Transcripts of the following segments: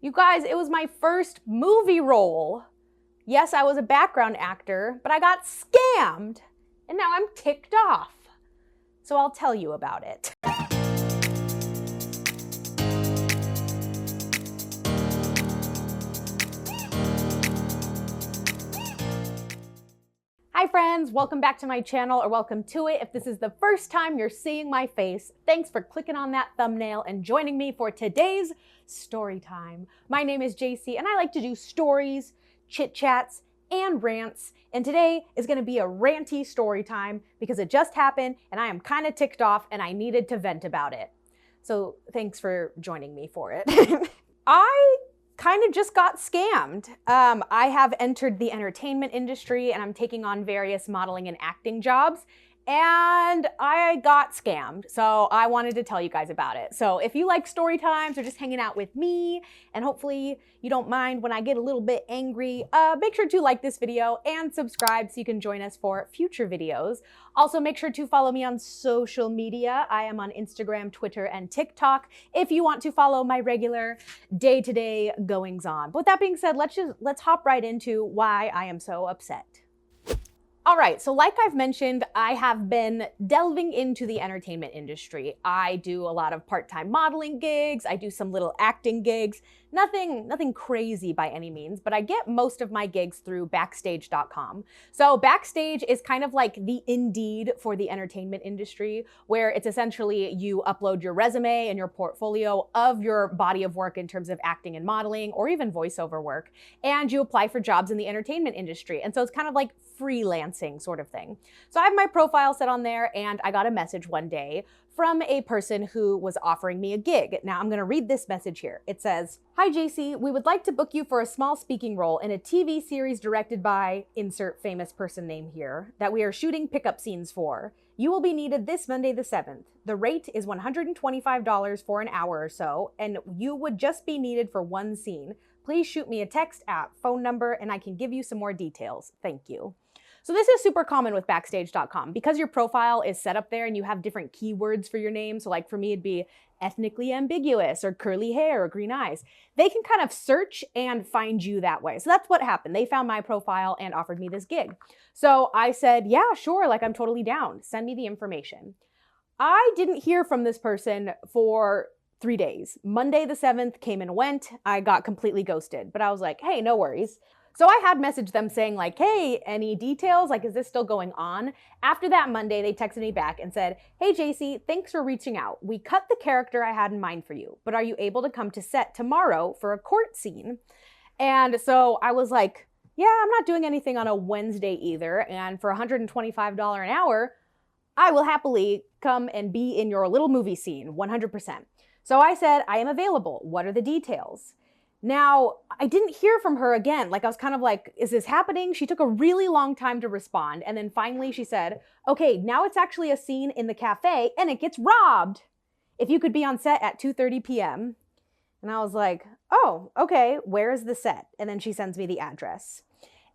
You guys, it was my first movie role. Yes, I was a background actor, but I got scammed, and now I'm ticked off. So I'll tell you about it. Hi friends, welcome back to my channel, or welcome to it. If this is the first time you're seeing my face, thanks for clicking on that thumbnail and joining me for today's story time. My name is Jacy and I like to do stories, chit chats, and rants. And today is gonna be a ranty story time because it just happened and I am kind of ticked off and I needed to vent about it. So thanks for joining me for it. I kind of just got scammed. I have entered the entertainment industry and I'm taking on various modeling and acting jobs, and I got scammed. So I wanted to tell you guys about it. So if you like story times or just hanging out with me, and hopefully you don't mind when I get a little bit angry, make sure to like this video and subscribe so you can join us for future videos. Also, make sure to follow me on social media. I am on Instagram, Twitter, and TikTok if you want to follow my regular day-to-day goings-on. But with that being said, let's hop right into why I am so upset. All right, so like I've mentioned, I have been delving into the entertainment industry. I do a lot of part-time modeling gigs, I do some little acting gigs, nothing crazy by any means, but I get most of my gigs through Backstage.com. So Backstage is kind of like the Indeed for the entertainment industry, where it's essentially you upload your resume and your portfolio of your body of work in terms of acting and modeling, or even voiceover work, and you apply for jobs in the entertainment industry. And so it's kind of like freelancing sort of thing. So I have my profile set on there, and I got a message one day from a person who was offering me a gig. Now I'm gonna read this message here. It says, "Hi Jacy, we would like to book you for a small speaking role in a TV series directed by insert famous person name here that we are shooting pickup scenes for. You will be needed this Monday the 7th. The rate is $125 for an hour or so, and you would just be needed for one scene. Please shoot me a text at phone number and I can give you some more details. Thank you." So this is super common with Backstage.com because your profile is set up there and you have different keywords for your name. So like for me, it'd be ethnically ambiguous or curly hair or green eyes. They can kind of search and find you that way. So that's what happened. They found my profile and offered me this gig. So I said, yeah, sure. Like I'm totally down. Send me the information. I didn't hear from this person for 3 days. Monday the 7th came and went. I got completely ghosted, but I was like, hey, no worries. So I had messaged them saying like, hey, any details? Like, is this still going on? After that Monday, they texted me back and said, hey, Jacy, thanks for reaching out. We cut the character I had in mind for you, but are you able to come to set tomorrow for a court scene? And so I was like, yeah, I'm not doing anything on a Wednesday either. And for $125 an hour, I will happily come and be in your little movie scene, 100%. So I said, I am available. What are the details? Now, I didn't hear from her again. Like I was kind of like, is this happening? She took a really long time to respond. And then finally she said, okay, now it's actually a scene in the cafe and it gets robbed. If you could be on set at 2:30 p.m. And I was like, oh, okay, where is the set? And then she sends me the address.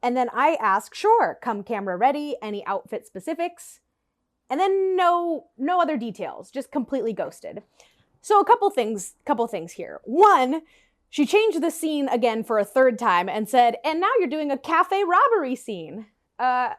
And then I ask, sure, come camera ready, any outfit specifics? And then no other details, just completely ghosted. So a couple things here. One, she changed the scene again for a third time and said, and now you're doing a cafe robbery scene. I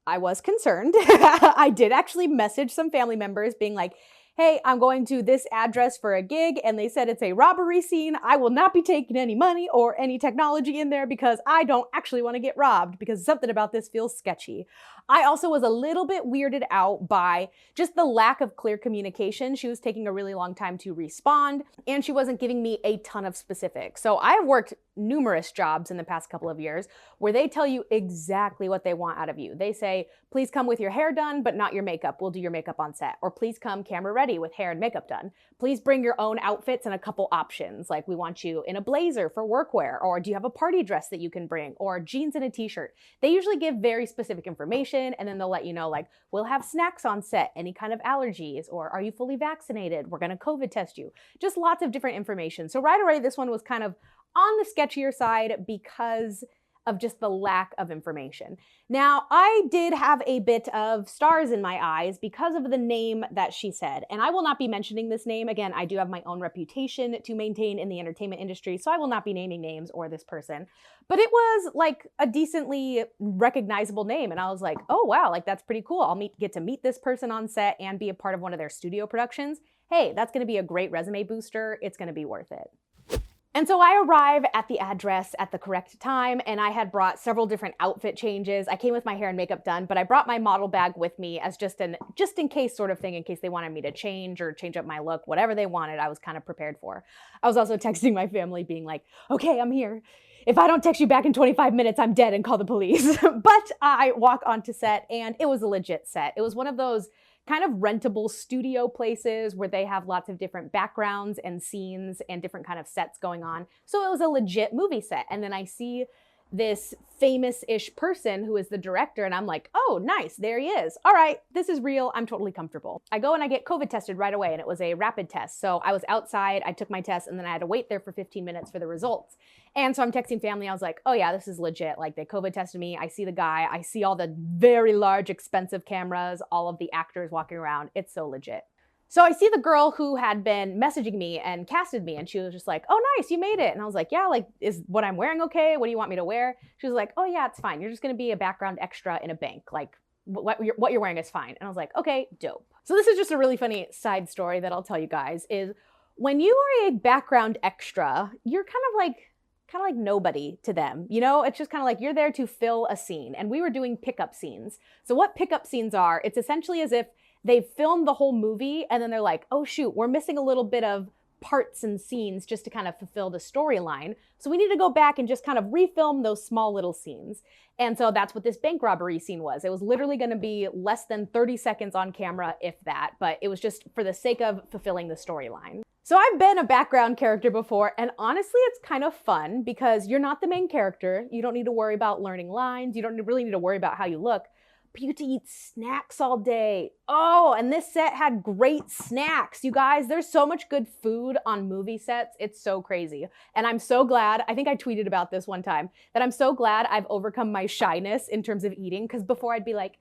was concerned. I did actually message some family members being like, hey, I'm going to this address for a gig and they said it's a robbery scene. I will not be taking any money or any technology in there because I don't actually want to get robbed because something about this feels sketchy. I also was a little bit weirded out by just the lack of clear communication. She was taking a really long time to respond and she wasn't giving me a ton of specifics. So I have worked numerous jobs in the past couple of years where they tell you exactly what they want out of you. They say, please come with your hair done, but not your makeup. We'll do your makeup on set. Or please come camera ready with hair and makeup done. Please bring your own outfits and a couple options. Like we want you in a blazer for workwear, or do you have a party dress that you can bring, or jeans and a t-shirt. They usually give very specific information and then they'll let you know like, we'll have snacks on set, any kind of allergies, or are you fully vaccinated? We're gonna COVID test you. Just lots of different information. So right away, this one was kind of on the sketchier side because of just the lack of information. Now, I did have a bit of stars in my eyes because of the name that she said, and I will not be mentioning this name. Again, I do have my own reputation to maintain in the entertainment industry, so I will not be naming names or this person. But it was like a decently recognizable name, and I was like, oh wow, like that's pretty cool. I'll get to meet this person on set and be a part of one of their studio productions. Hey, that's gonna be a great resume booster. It's gonna be worth it. And so I arrive at the address at the correct time, and I had brought several different outfit changes. I came with my hair and makeup done, but I brought my model bag with me as just in case sort of thing, in case they wanted me to change or change up my look, whatever they wanted, I was kind of prepared for. I was also texting my family being like, okay, I'm here. If I don't text you back in 25 minutes, I'm dead and call the police. But I walk onto set, and it was a legit set. It was one of those kind of rentable studio places where they have lots of different backgrounds and scenes and different kind of sets going on. So it was a legit movie set. And then I see this famous-ish person who is the director, and I'm like, oh, nice, there he is. All right, this is real, I'm totally comfortable. I go and I get COVID tested right away, and it was a rapid test. So I was outside, I took my test, and then I had to wait there for 15 minutes for the results. And so I'm texting family, I was like, oh yeah, this is legit. Like, they COVID tested me, I see the guy, I see all the very large, expensive cameras, all of the actors walking around, it's so legit. So I see the girl who had been messaging me and casted me, and she was just like, oh, nice, you made it. And I was like, yeah, like, is what I'm wearing okay? What do you want me to wear? She was like, oh yeah, it's fine. You're just gonna be a background extra in a bank. Like, what you're wearing is fine. And I was like, okay, dope. So this is just a really funny side story that I'll tell you guys is when you are a background extra, you're kind of like nobody to them. You know, it's just kind of like you're there to fill a scene. And we were doing pickup scenes. So what pickup scenes are, it's essentially as if they filmed the whole movie and then they're like, oh shoot, we're missing a little bit of parts and scenes just to kind of fulfill the storyline. So we need to go back and just kind of refilm those small little scenes. And so that's what this bank robbery scene was. It was literally going to be less than 30 seconds on camera, if that, but it was just for the sake of fulfilling the storyline. So I've been a background character before, and honestly, it's kind of fun because you're not the main character. You don't need to worry about learning lines. You don't really need to worry about how you look. But you get to eat snacks all day. Oh, and this set had great snacks. You guys, there's so much good food on movie sets. It's so crazy. And I'm so glad, I think I tweeted about this one time, that I'm so glad I've overcome my shyness in terms of eating, because before I'd be like,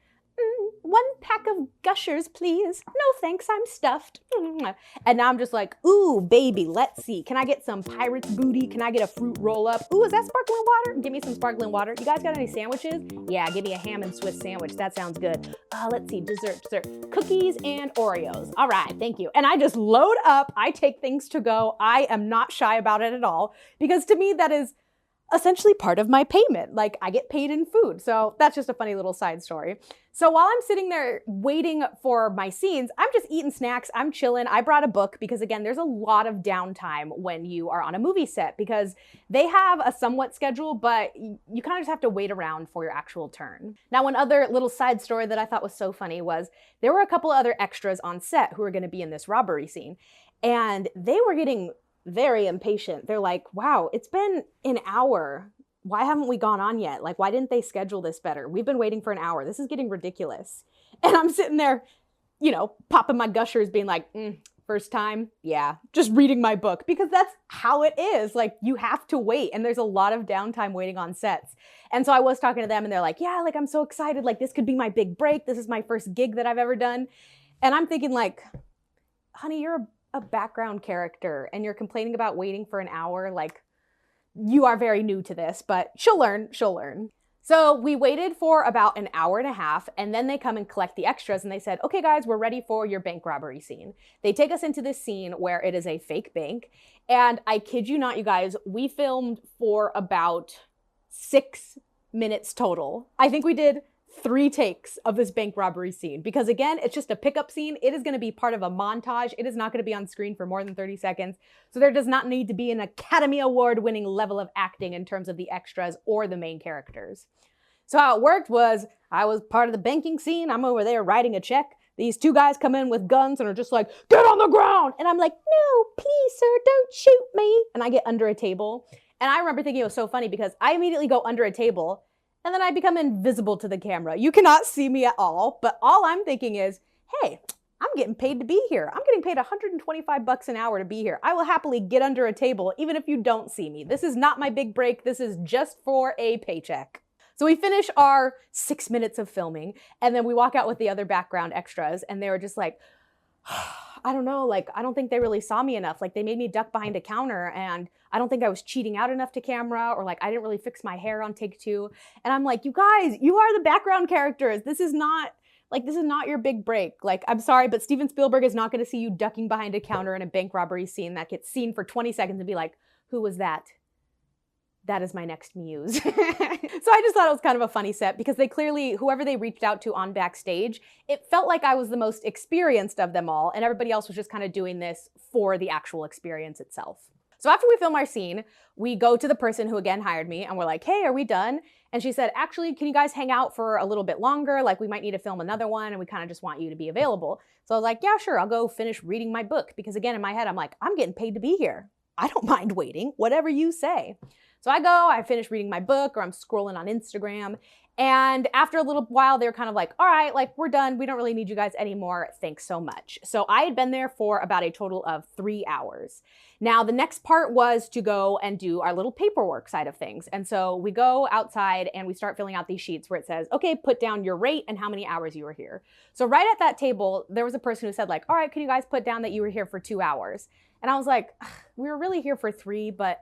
one pack of Gushers, please. No thanks, I'm stuffed. And now I'm just like, ooh, baby, let's see. Can I get some pirate's booty? Can I get a fruit roll up? Ooh, is that sparkling water? Give me some sparkling water. You guys got any sandwiches? Yeah, give me a ham and Swiss sandwich. That sounds good. Let's see, dessert. Cookies and Oreos. All right, thank you. And I just load up. I take things to go. I am not shy about it at all, because to me, that is essentially part of my payment. Like, I get paid in food. So that's just a funny little side story. So while I'm sitting there waiting for my scenes, I'm just eating snacks. I'm chilling. I brought a book because, again, there's a lot of downtime when you are on a movie set because they have a somewhat schedule, but you kind of just have to wait around for your actual turn. Now, one other little side story that I thought was so funny was there were a couple other extras on set who were going to be in this robbery scene, and they were getting very impatient. They're like, wow, it's been an hour. Why haven't we gone on yet? Like, why didn't they schedule this better? We've been waiting for an hour. This is getting ridiculous. And I'm sitting there, you know, popping my Gushers being like, first time? Yeah, just reading my book, because that's how it is. Like, you have to wait, and there's a lot of downtime waiting on sets. And so I was talking to them, and they're like, yeah, like, I'm so excited. Like, this could be my big break. This is my first gig that I've ever done. And I'm thinking like, honey, you're a background character and you're complaining about waiting for an hour. Like, you are very new to this, but she'll learn. So we waited for about an hour and a half, and then they come and collect the extras, and they said, okay guys, we're ready for your bank robbery scene. They take us into this scene where it is a fake bank, and I kid you not, you guys, we filmed for about 6 minutes total. I think we did 3 takes of this bank robbery scene, because again, it's just a pickup scene. It is going to be part of a montage. It is not going to be on screen for more than 30 seconds. So there does not need to be an Academy Award winning level of acting in terms of the extras or the main characters. So how it worked was, I was part of the banking scene. I'm over there writing a check. These 2 guys come in with guns and are just like, get on the ground. And I'm like, no, please, sir, don't shoot me. And I get under a table. And I remember thinking it was so funny because I immediately go under a table, and then I become invisible to the camera. You cannot see me at all, but all I'm thinking is, hey, I'm getting paid to be here. I'm getting paid $125 an hour to be here. I will happily get under a table even if you don't see me. This is not my big break. This is just for a paycheck. So we finish our 6 minutes of filming, and then we walk out with the other background extras, and they were just like, I don't know, like, I don't think they really saw me enough. Like, they made me duck behind a counter, and I don't think I was cheating out enough to camera, or like, I didn't really fix my hair on take 2. And I'm like, you guys, you are the background characters. This is not your big break. Like, I'm sorry, but Steven Spielberg is not going to see you ducking behind a counter in a bank robbery scene that gets seen for 20 seconds and be like, who was that? That is my next muse. So I just thought it was kind of a funny set because they clearly, whoever they reached out to on backstage, it felt like I was the most experienced of them all, and everybody else was just kind of doing this for the actual experience itself. So after we film our scene, we go to the person who again hired me, and we're like, hey, are we done? And she said, actually, can you guys hang out for a little bit longer? Like, we might need to film another one, and we kind of just want you to be available. So I was like, yeah, sure, I'll go finish reading my book. Because again, in my head, I'm like, I'm getting paid to be here. I don't mind waiting, whatever you say. So I finish reading my book, or I'm scrolling on Instagram. And after a little while, they were kind of like, all right, like, we're done. We don't really need you guys anymore. Thanks so much. So I had been there for about a total of 3 hours. Now, the next part was to go and do our little paperwork side of things. And so we go outside and we start filling out these sheets where it says, okay, put down your rate and how many hours you were here. So right at that table, there was a person who said like, all right, can you guys put down that you were here for 2 hours? And I was like, we were really here for 3, but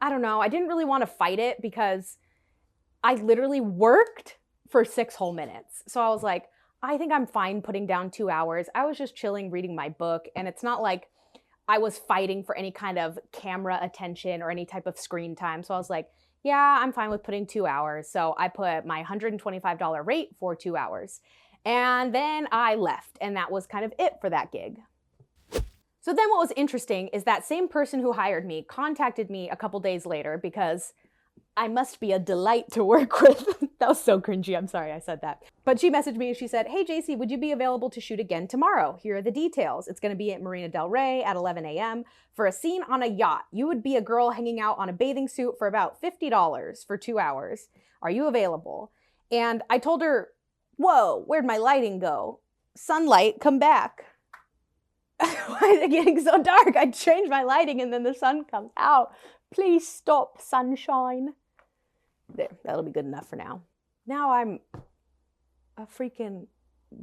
I don't know. I didn't really want to fight it because I literally worked for 6 whole minutes. So I was like, I think I'm fine putting down 2 hours. I was just chilling, reading my book. And it's not like I was fighting for any kind of camera attention or any type of screen time. So I was like, yeah, I'm fine with putting 2 hours. So I put my $125 rate for 2 hours. And then I left. And that was kind of it for that gig. So then what was interesting is that same person who hired me contacted me a couple days later because I must be a delight to work with. That was so cringy. I'm sorry I said that. But she messaged me and she said, hey, Jacy, would you be available to shoot again tomorrow? Here are the details. It's going to be at Marina Del Rey at 11 a.m. for a scene on a yacht. You would be a girl hanging out on a bathing suit for about $50 for 2 hours. Are you available? And I told her, whoa, where'd my lighting go? Sunlight, come back. Why is it getting so dark? I changed my lighting and then the sun comes out. Please stop, sunshine. There, that'll be good enough for now. Now I'm a freaking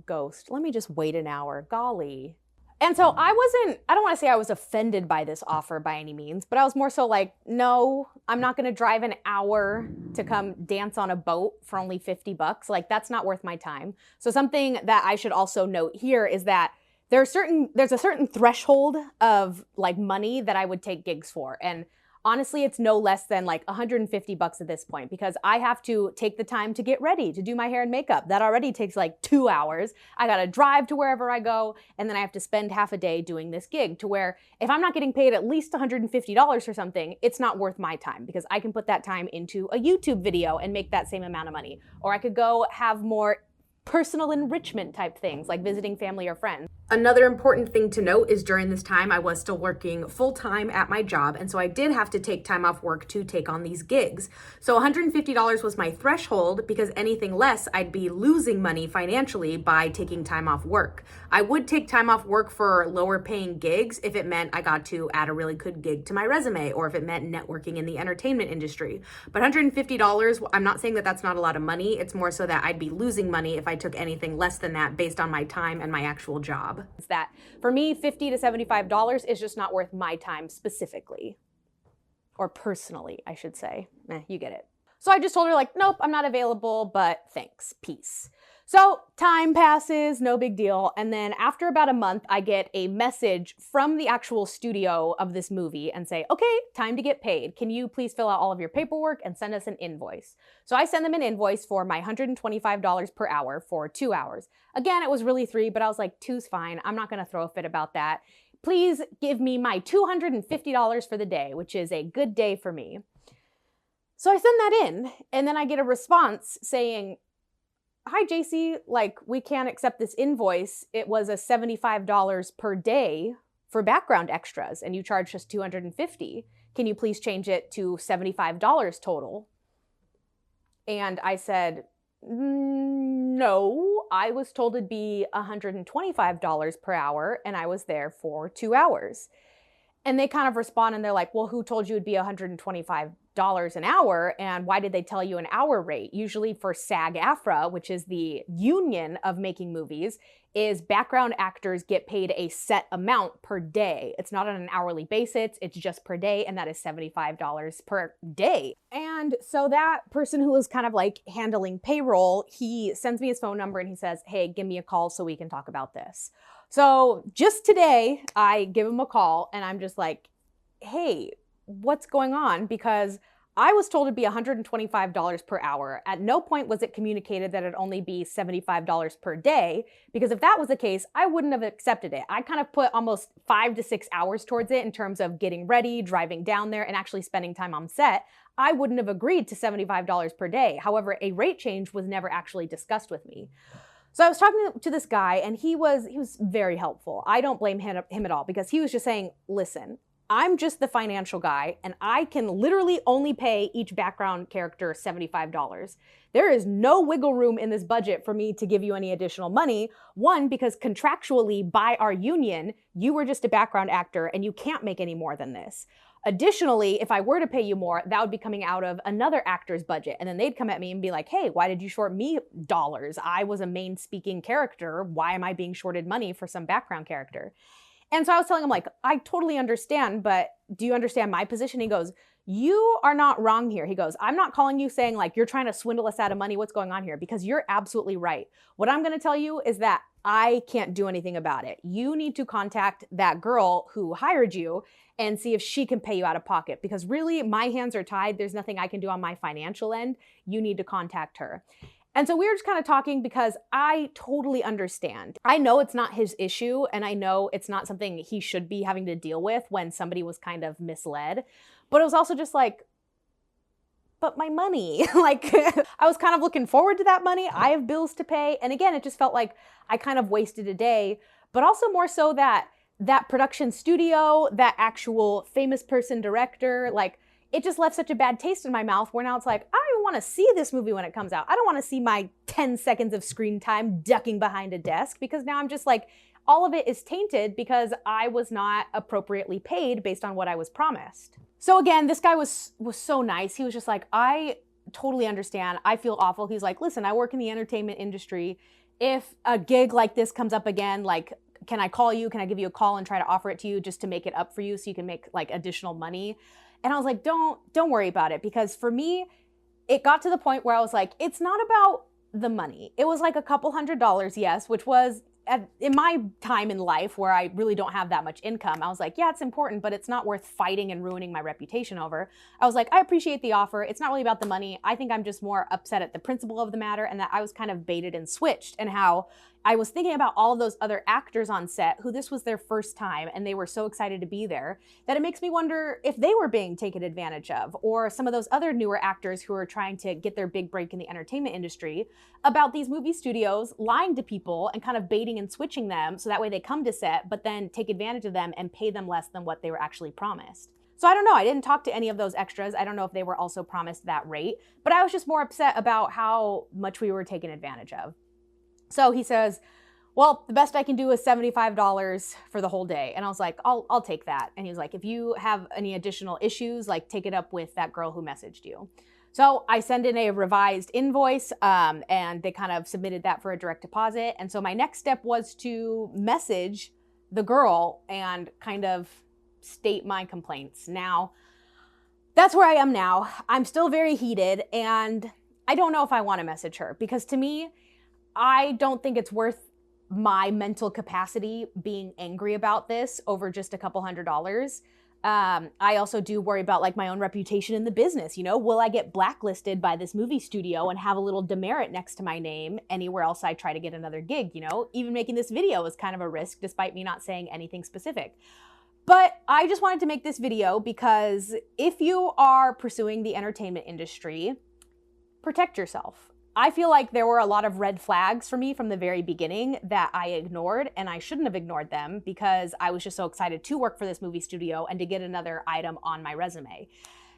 ghost. Let me just wait an hour. Golly. And so I don't want to say I was offended by this offer by any means, but I was more so like, no, I'm not going to drive an hour to come dance on a boat for only $50. Like, that's not worth my time. So something that I should also note here is that there's a certain threshold of like money that I would take gigs for. And honestly, it's no less than like $150 at this point because I have to take the time to get ready, to do my hair and makeup. That already takes like 2 hours. I got to drive to wherever I go. And then I have to spend half a day doing this gig to where if I'm not getting paid at least $150 for something, it's not worth my time because I can put that time into a YouTube video and make that same amount of money. Or I could go have more personal enrichment type things like visiting family or friends. Another important thing to note is during this time, I was still working full-time at my job, and so I did have to take time off work to take on these gigs. So $150 was my threshold because anything less, I'd be losing money financially by taking time off work. I would take time off work for lower paying gigs if it meant I got to add a really good gig to my resume or if it meant networking in the entertainment industry. But $150, I'm not saying that that's not a lot of money. It's more so that I'd be losing money if I took anything less than that based on my time and my actual job. Is that for me, $50 to $75 is just not worth my time specifically, or personally, I should say. You get it. So I just told her like, nope, I'm not available, but thanks, peace. So time passes, no big deal. And then after about a month, I get a message from the actual studio of this movie and say, okay, time to get paid. Can you please fill out all of your paperwork and send us an invoice? So I send them an invoice for my $125 per hour for 2 hours. Again, it was really 3, but I was like, 2's fine. I'm not going to throw a fit about that. Please give me my $250 for the day, which is a good day for me. So I send that in, and then I get a response saying, hi, Jacy, like, we can't accept this invoice. It was a $75 per day for background extras, and you charged us $250. Can you please change it to $75 total? And I said, no, I was told it'd be $125 per hour, and I was there for 2 hours. And they kind of respond and they're like, well, who told you it'd be $125 an hour? And why did they tell you an hour rate? Usually for SAG-AFTRA, which is the union of making movies, is background actors get paid a set amount per day. It's not on an hourly basis, it's just per day, and that is $75 per day. And so that person who was kind of like handling payroll, he sends me his phone number and he says, hey, give me a call so we can talk about this. So just today, I give him a call and I'm just like, hey, what's going on? Because I was told it'd be $125 per hour. At no point was it communicated that it'd only be $75 per day, because if that was the case, I wouldn't have accepted it. I kind of put almost 5 to 6 hours towards it in terms of getting ready, driving down there, and actually spending time on set. I wouldn't have agreed to $75 per day. However, a rate change was never actually discussed with me. So I was talking to this guy and he was very helpful. I don't blame him at all, because he was just saying, listen, I'm just the financial guy and I can literally only pay each background character $75. There is no wiggle room in this budget for me to give you any additional money. One, because contractually by our union, you were just a background actor and you can't make any more than this. Additionally, if I were to pay you more, that would be coming out of another actor's budget. And then they'd come at me and be like, hey, why did you short me dollars? I was a main speaking character. Why am I being shorted money for some background character? And so I was telling him, like, I totally understand, but do you understand my position? He goes, you are not wrong here. He goes, I'm not calling you saying like, you're trying to swindle us out of money. What's going on here? Because you're absolutely right. What I'm going to tell you is that I can't do anything about it. You need to contact that girl who hired you and see if she can pay you out of pocket, because really my hands are tied. There's nothing I can do on my financial end. You need to contact her. And so we were just kind of talking, because I totally understand. I know it's not his issue, and I know it's not something he should be having to deal with when somebody was kind of misled. But it was also just like, but my money, like I was kind of looking forward to that money. I have bills to pay. And again, it just felt like I kind of wasted a day, but also more so that production studio, that actual famous person director, like it just left such a bad taste in my mouth, where now it's like, I don't even want to see this movie when it comes out. I don't want to see my 10 seconds of screen time ducking behind a desk, because now I'm just like, all of it is tainted because I was not appropriately paid based on what I was promised. So again, this guy was so nice. He was just like, I totally understand. I feel awful. He's like, listen, I work in the entertainment industry. If a gig like this comes up again, like, can I call you? Can I give you a call and try to offer it to you just to make it up for you so you can make like additional money? And I was like, don't worry about it. Because for me, it got to the point where I was like, it's not about the money. It was like a couple $100s, yes, which was in my time in life where I really don't have that much income. I was like, yeah, it's important, but it's not worth fighting and ruining my reputation over. I was like, I appreciate the offer. It's not really about the money. I think I'm just more upset at the principle of the matter, and that I was kind of baited and switched, and how I was thinking about all of those other actors on set who this was their first time and they were so excited to be there, that it makes me wonder if they were being taken advantage of, or some of those other newer actors who are trying to get their big break in the entertainment industry, about these movie studios lying to people and kind of baiting and switching them so that way they come to set but then take advantage of them and pay them less than what they were actually promised. So I don't know, I didn't talk to any of those extras. I don't know if they were also promised that rate, but I was just more upset about how much we were taken advantage of. So he says, well, the best I can do is $75 for the whole day. And I was like, I'll take that. And he was like, if you have any additional issues, like take it up with that girl who messaged you. So I send in a revised invoice, and they kind of submitted that for a direct deposit. And so my next step was to message the girl and kind of state my complaints. Now, that's where I am now. I'm still very heated, and I don't know if I want to message her, because to me, I don't think it's worth my mental capacity being angry about this over just a couple $100s. I also do worry about like my own reputation in the business. You know, will I get blacklisted by this movie studio and have a little demerit next to my name anywhere else I try to get another gig? You know, even making this video is kind of a risk, despite me not saying anything specific. But I just wanted to make this video because if you are pursuing the entertainment industry, protect yourself. I feel like there were a lot of red flags for me from the very beginning that I ignored, and I shouldn't have ignored them because I was just so excited to work for this movie studio and to get another item on my resume.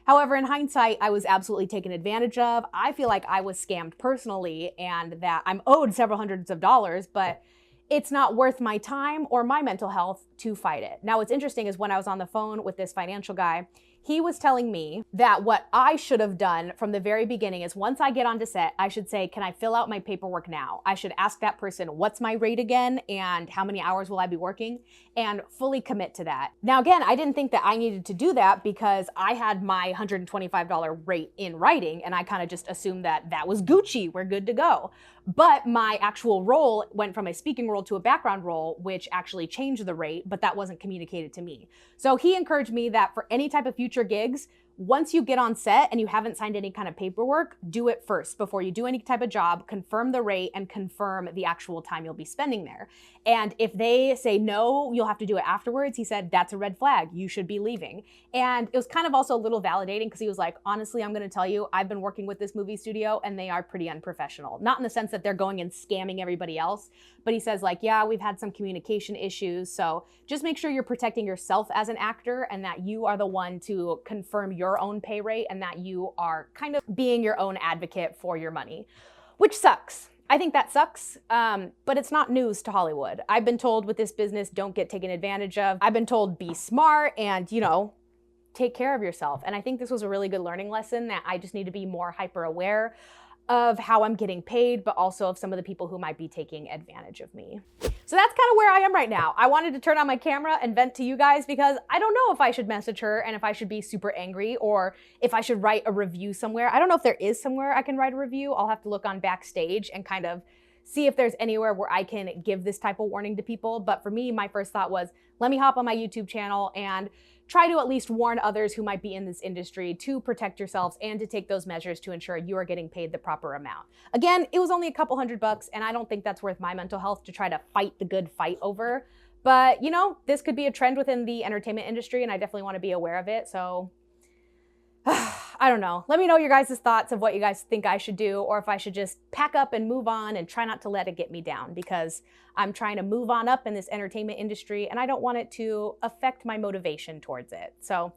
However, in hindsight, I was absolutely taken advantage of. I feel like I was scammed personally and that I'm owed several hundreds of dollars, but it's not worth my time or my mental health to fight it. Now, what's interesting is when I was on the phone with this financial guy, he was telling me that what I should have done from the very beginning is once I get onto set, I should say, can I fill out my paperwork now? I should ask that person, what's my rate again? And how many hours will I be working? And fully commit to that. Now, again, I didn't think that I needed to do that because I had my $125 rate in writing and I kind of just assumed that that was Gucci, we're good to go. But my actual role went from a speaking role to a background role, which actually changed the rate, but that wasn't communicated to me. So he encouraged me that for any type of future gigs, once you get on set and you haven't signed any kind of paperwork, do it first before you do any type of job, confirm the rate and confirm the actual time you'll be spending there. And if they say no, you'll have to do it afterwards, he said, that's a red flag. You should be leaving. And it was kind of also a little validating because he was like, honestly, I'm going to tell you, I've been working with this movie studio and they are pretty unprofessional. Not in the sense that they're going and scamming everybody else, but he says like, yeah, we've had some communication issues. So just make sure you're protecting yourself as an actor and that you are the one to confirm your own pay rate and that you are kind of being your own advocate for your money, which sucks. I think that sucks, but it's not news to Hollywood. I've been told with this business, don't get taken advantage of. I've been told be smart and, you know, take care of yourself. And I think this was a really good learning lesson that I just need to be more hyper aware of how I'm getting paid, but also of some of the people who might be taking advantage of me. So that's kind of where I am right now. I wanted to turn on my camera and vent to you guys because I don't know if I should message her and if I should be super angry or if I should write a review somewhere. I don't know if there is somewhere I can write a review. I'll have to look on Backstage and kind of see if there's anywhere where I can give this type of warning to people. But for me, my first thought was, let me hop on my YouTube channel and try to at least warn others who might be in this industry to protect yourselves and to take those measures to ensure you are getting paid the proper amount. Again, it was only a couple $100 and I don't think that's worth my mental health to try to fight the good fight over. But you know, this could be a trend within the entertainment industry and I definitely want to be aware of it. So I don't know. Let me know your guys' thoughts of what you guys think I should do or if I should just pack up and move on and try not to let it get me down because I'm trying to move on up in this entertainment industry and I don't want it to affect my motivation towards it. So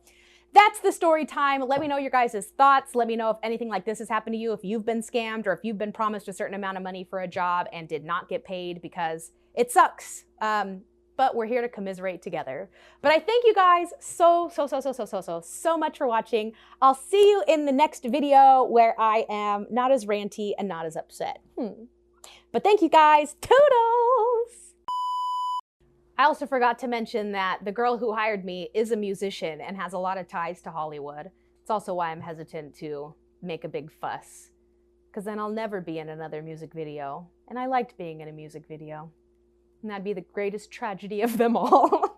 that's the story time. Let me know your guys' thoughts. Let me know if anything like this has happened to you, if you've been scammed or if you've been promised a certain amount of money for a job and did not get paid because it sucks. But we're here to commiserate together. But I thank you guys so much for watching. I'll see you in the next video where I am not as ranty and not as upset. But thank you guys. Toodles! I also forgot to mention that the girl who hired me is a musician and has a lot of ties to Hollywood. It's also why I'm hesitant to make a big fuss, because then I'll never be in another music video. And I liked being in a music video. And that'd be the greatest tragedy of them all.